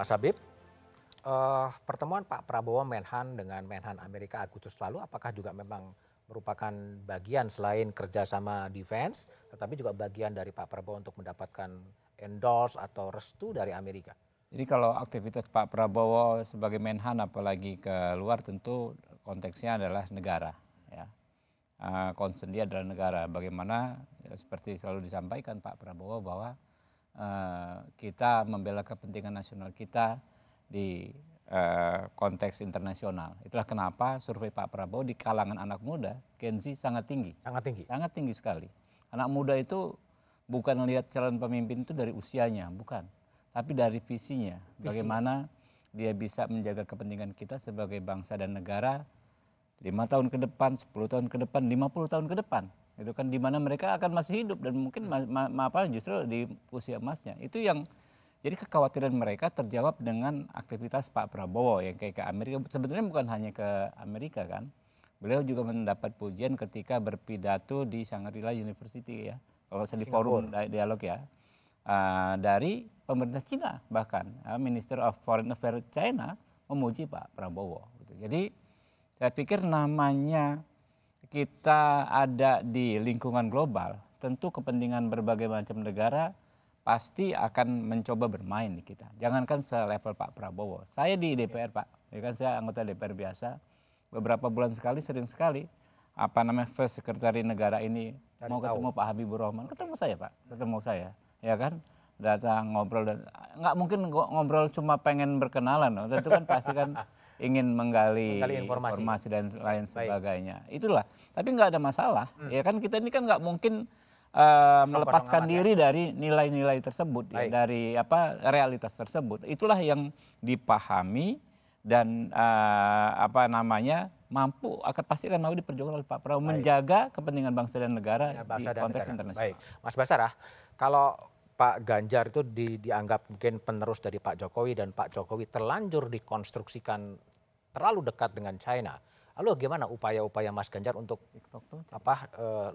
Mas Habib, pertemuan Pak Prabowo Menhan dengan Menhan Amerika Agustus lalu apakah juga memang merupakan bagian selain kerjasama defense, tetapi juga bagian dari Pak Prabowo untuk mendapatkan endorse atau restu dari Amerika? Jadi kalau aktivitas Pak Prabowo sebagai Menhan apalagi ke luar tentu konteksnya adalah negara. Ya. Concern dia adalah negara. Bagaimana ya, seperti selalu disampaikan Pak Prabowo bahwa kita membela kepentingan nasional kita di konteks internasional. Itulah kenapa survei Pak Prabowo di kalangan anak muda, Gen Z sangat tinggi. Sangat tinggi. Sangat tinggi sekali. Anak muda itu bukan melihat calon pemimpin itu dari usianya, bukan. Tapi dari visinya. Bagaimana dia bisa menjaga kepentingan kita sebagai bangsa dan negara 5 tahun ke depan, 10 tahun ke depan, 50 tahun ke depan. Itu kan di mana mereka akan masih hidup dan mungkin justru di usia emasnya. Itu yang jadi kekhawatiran mereka terjawab dengan aktivitas Pak Prabowo yang kayak ke Amerika. Sebetulnya bukan hanya ke Amerika kan. Beliau juga mendapat pujian ketika berpidato di Shangri-La University ya. Kalau di forum dialog ya. Dari pemerintah Cina bahkan. Minister of Foreign Affairs China memuji Pak Prabowo. Jadi saya pikir namanya kita ada di lingkungan global, tentu kepentingan berbagai macam negara pasti akan mencoba bermain di kita. Jangankan selevel Pak Prabowo. Saya di DPR Pak, ya kan saya anggota DPR biasa. Beberapa bulan sekali, sering sekali, First Secretary negara ini mau ketemu Pak Habibur Rahman, ketemu saya Pak, ketemu saya, ya kan, datang ngobrol dan nggak mungkin ngobrol cuma pengen berkenalan, tentu kan pasti kan ingin menggali informasi dan lain sebagainya. Itulah, tapi nggak ada masalah, ya kan kita ini kan nggak mungkin melepaskan diri dari nilai-nilai tersebut, ya, dari realitas tersebut. Itulah yang dipahami dan mampu pasti akan mau diperjuangkan oleh Pak Prabowo menjaga kepentingan bangsa dan negara di konteks internasional. Baik, Mas Basarah, kalau Pak Ganjar itu dianggap mungkin penerus dari Pak Jokowi dan Pak Jokowi terlanjur dikonstruksikan terlalu dekat dengan China. Lalu bagaimana upaya-upaya Mas Ganjar untuk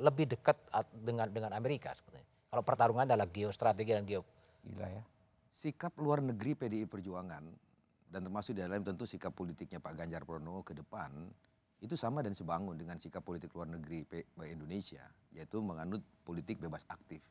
lebih dekat dengan Amerika sebetulnya? Kalau pertarungan adalah geostrategi dan sikap luar negeri PDI Perjuangan dan termasuk di dalam tentu sikap politiknya Pak Ganjar Pranowo ke depan itu sama dan sebangun dengan sikap politik luar negeri Indonesia, yaitu menganut politik bebas aktif.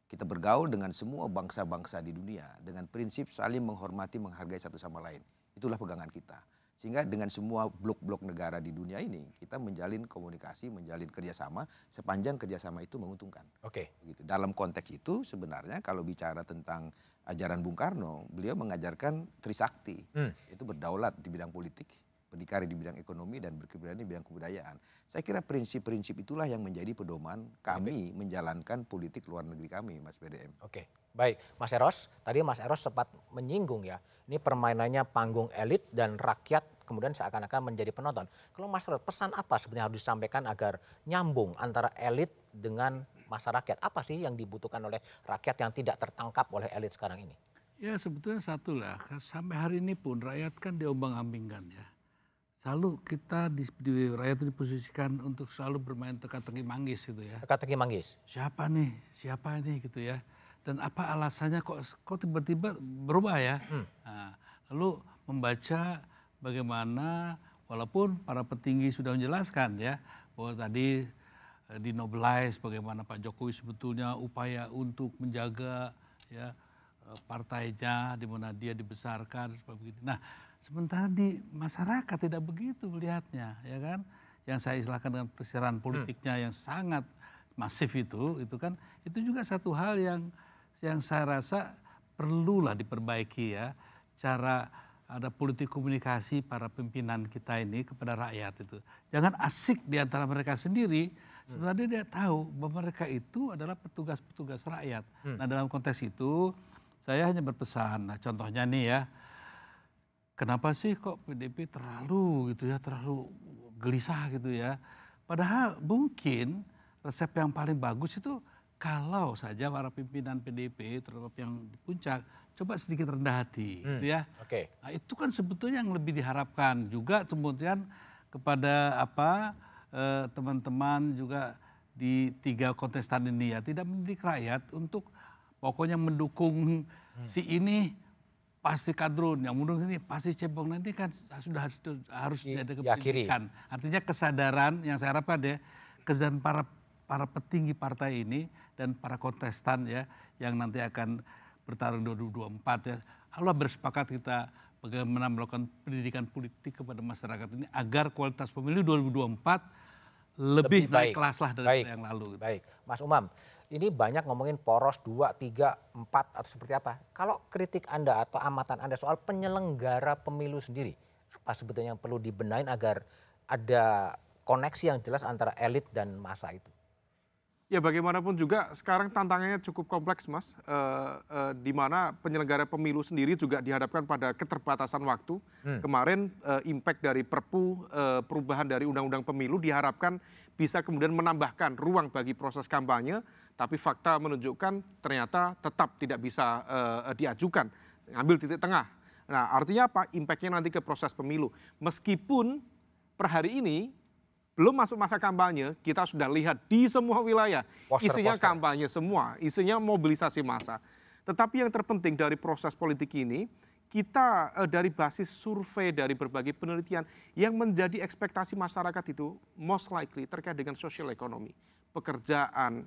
Kita bergaul dengan semua bangsa-bangsa di dunia dengan prinsip saling menghormati, menghargai satu sama lain. Itulah pegangan kita. Sehingga dengan semua blok-blok negara di dunia ini kita menjalin komunikasi, menjalin kerjasama sepanjang kerjasama itu menguntungkan. Oke. Gitu. Dalam konteks itu sebenarnya kalau bicara tentang ajaran Bung Karno, beliau mengajarkan Trisakti, itu berdaulat di bidang politik, berdikari di bidang ekonomi dan berkiprah di bidang kebudayaan. Saya kira prinsip-prinsip itulah yang menjadi pedoman kami menjalankan politik luar negeri kami, Mas BDM. Oke, baik. Mas Eros, tadi Mas Eros sempat menyinggung ya, ini permainannya panggung elit dan rakyat kemudian seakan-akan menjadi penonton. Kalau Mas Eros, pesan apa sebenarnya harus disampaikan agar nyambung antara elit dengan masyarakat? Apa sih yang dibutuhkan oleh rakyat yang tidak tertangkap oleh elit sekarang ini? Ya sebetulnya satu lah, sampai hari ini pun rakyat kan diombang-ambingkan ya. Selalu kita di rakyat itu diposisikan untuk selalu bermain teka-teki manggis gitu ya. Teka-teki manggis? Siapa nih gitu ya. Dan apa alasannya kok tiba-tiba berubah ya. Nah, lalu membaca bagaimana walaupun para petinggi sudah menjelaskan ya. Bahwa tadi dinobilize bagaimana Pak Jokowi sebetulnya upaya untuk menjaga ya partainya di mana dia dibesarkan seperti itu. Nah, sementara di masyarakat tidak begitu melihatnya, ya kan? Yang saya istilahkan dengan persiaran politiknya yang sangat masif itu kan, itu juga satu hal yang saya rasa perlulah diperbaiki ya, cara ada politik komunikasi para pimpinan kita ini kepada rakyat itu. Jangan asik di antara mereka sendiri, sebenarnya dia tahu bahwa mereka itu adalah petugas-petugas rakyat. Nah dalam konteks itu saya hanya berpesan, nah contohnya nih ya, kenapa sih kok PDIP terlalu gelisah gitu ya. Padahal mungkin resep yang paling bagus itu kalau saja para pimpinan PDIP terutama yang di puncak coba sedikit rendah hati gitu ya. Oke. Nah, itu kan sebetulnya yang lebih diharapkan juga kemudian kepada teman-teman juga di 3 kontestan ini ya, tidak mendidik rakyat untuk pokoknya mendukung si ini pasti kadrun, yang mundur sini pasti cebong. Nanti kan sudah harus ada diakhiri. pendidikan. Artinya kesadaran yang saya harapkan ya, kesadaran para petinggi partai ini dan para kontestan ya, yang nanti akan bertarung 2024 ya. Allah bersepakat kita bagaimana melakukan pendidikan politik kepada masyarakat ini agar kualitas pemilu 2024 lebih naik baik. kelas lah daripada yang lalu. Baik, Mas Umam, ini banyak ngomongin poros 2, 3, 4 atau seperti apa. Kalau kritik Anda atau amatan Anda soal penyelenggara pemilu sendiri, apa sebetulnya yang perlu dibenahin agar ada koneksi yang jelas antara elit dan massa itu? Ya bagaimanapun juga sekarang tantangannya cukup kompleks Mas, di mana penyelenggara pemilu sendiri juga dihadapkan pada keterbatasan waktu. Kemarin impact dari Perpu perubahan dari Undang-Undang Pemilu diharapkan bisa kemudian menambahkan ruang bagi proses kampanye, tapi fakta menunjukkan ternyata tetap tidak bisa diajukan, ngambil titik tengah. Nah artinya apa? Impactnya nanti ke proses pemilu. Meskipun per hari ini belum masuk masa kampanye, kita sudah lihat di semua wilayah, isinya kampanye semua, isinya mobilisasi massa. Tetapi yang terpenting dari proses politik ini, kita dari basis survei, dari berbagai penelitian, yang menjadi ekspektasi masyarakat itu most likely terkait dengan sosial ekonomi, pekerjaan,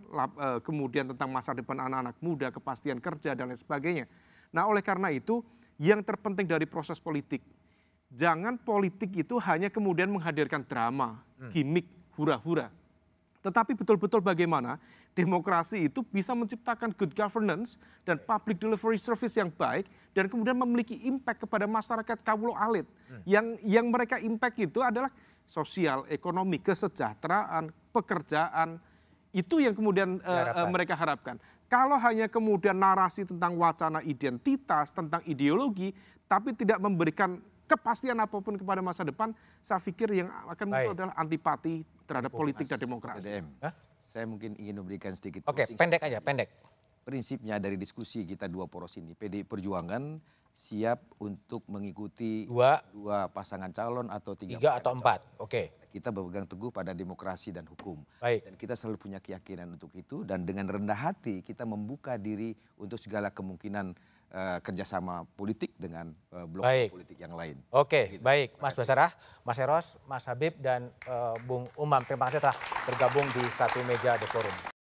kemudian tentang masa depan anak-anak muda, kepastian kerja, dan lain sebagainya. Nah oleh karena itu, yang terpenting dari proses politik, jangan politik itu hanya kemudian menghadirkan drama, gimmick, hura-hura. Tetapi betul-betul bagaimana demokrasi itu bisa menciptakan good governance dan public delivery service yang baik dan kemudian memiliki impact kepada masyarakat kawulo alit. Yang mereka impact itu adalah sosial, ekonomi, kesejahteraan, pekerjaan. Itu yang kemudian mereka harapkan. Kalau hanya kemudian narasi tentang wacana identitas, tentang ideologi, tapi tidak memberikan kepastian apapun kepada masa depan, saya pikir yang akan muncul adalah antipati terhadap politik dan demokrasi. Saya mungkin ingin memberikan sedikit Oke, pendek aja, pendek. Prinsipnya dari diskusi kita dua poros ini, PDI Perjuangan siap untuk mengikuti dua pasangan calon atau tiga atau 4. Oke. Kita berpegang teguh pada demokrasi dan hukum. Baik. Dan kita selalu punya keyakinan untuk itu dan dengan rendah hati kita membuka diri untuk segala kemungkinan kerjasama politik dengan blok politik yang lain. Oke, baik Mas Basarah, Mas Eros, Mas Habib dan Bung Umam. Terima kasih telah bergabung di satu meja The Forum.